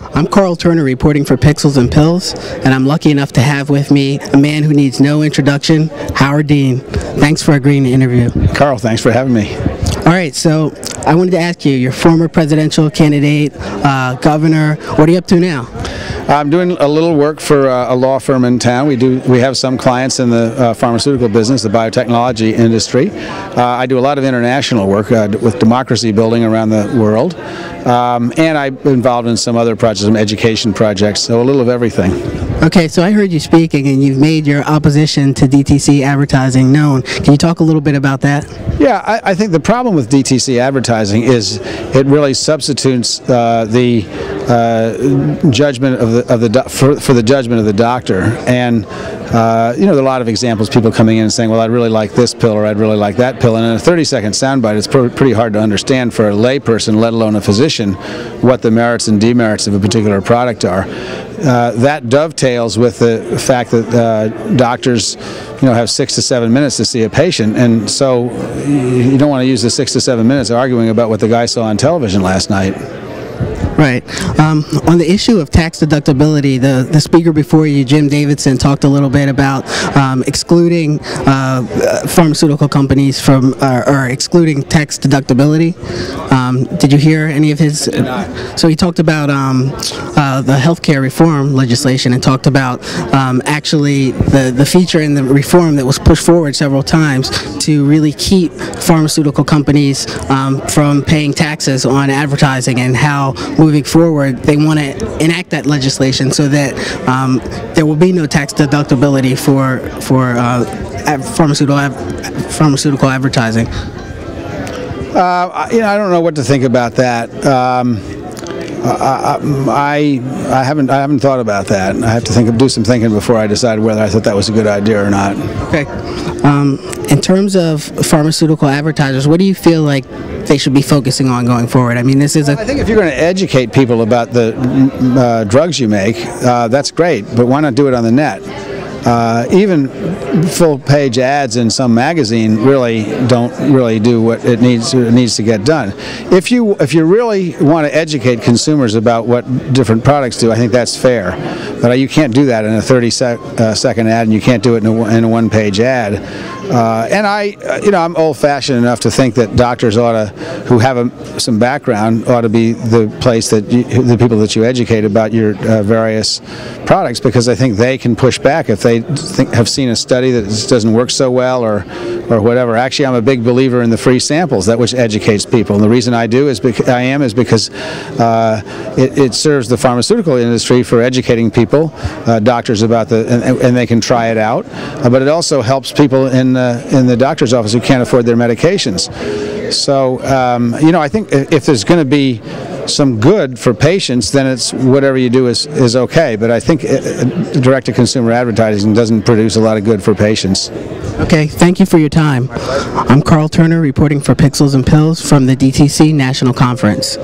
I'm Carl Turner reporting for Pixels and Pills, and I'm lucky enough to have with me a man who needs no introduction, Howard Dean. Thanks for agreeing to interview. Carl, thanks for having me. All right, so I wanted to ask you, you're former presidential candidate, governor. What are you up to now? I'm doing a little work for a law firm in town. We have some clients in the pharmaceutical business, the biotechnology industry. I do a lot of international work with democracy building around the world. And I'm involved in some other projects, some education projects, so a little of everything. Okay, so I heard you speaking, and you've made your opposition to DTC advertising known. Can you talk a little bit about that? Yeah, I think the problem with DTC advertising is it really substitutes the judgment for the judgment of the doctor. And you know, there are a lot of examples, people coming in and saying, well, I'd really like this pill or I'd really like that pill. And in a 30-second soundbite, it's pretty hard to understand for a layperson, let alone a physician, what the merits and demerits of a particular product are. That dovetails with the fact that doctors, you know, have 6 to 7 minutes to see a patient, and so you don't want to use the 6 to 7 minutes arguing about what the guy saw on television last night. Right. On the issue of tax deductibility, the speaker before you, Jim Davidson, talked a little bit about excluding pharmaceutical companies from, or excluding tax deductibility. Did you hear any of his? So he talked about the healthcare reform legislation and talked about actually the feature in the reform that was pushed forward several times to really keep pharmaceutical companies from paying taxes on advertising, and how moving forward they want to enact that legislation so that there will be no tax deductibility for pharmaceutical advertising. You know, I don't know what to think about that. I haven't thought about that. I have to do some thinking before I decide whether I thought that was a good idea or not. Okay. In terms of pharmaceutical advertisers, what do you feel like they should be focusing on going forward? I mean, this is I think if you're going to educate people about the drugs you make, that's great, but why not do it on the net? Even full-page ads in some magazine really don't do what it needs to get done. If you really want to educate consumers about what different products do, I think that's fair. But you can't do that in a 30-second ad, and you can't do it in a one-page ad. And you know, I'm old-fashioned enough to think that doctors who have some background, ought to be the place that the people that you educate about your various products, because I think they can push back if they have seen a study that this doesn't work so well or whatever. Actually, I'm a big believer in the free samples, that which educates people. And the reason I do is because it serves the pharmaceutical industry for educating people, doctors about and they can try it out. But it also helps people in the doctor's office who can't afford their medications. So you know, I think if there's going to be some good for patients, then it's whatever you do is okay. But I think direct-to-consumer advertising doesn't produce a lot of good for patients. Okay, thank you for your time. I'm Carl Turner reporting for Pixels and Pills from the DTC National Conference.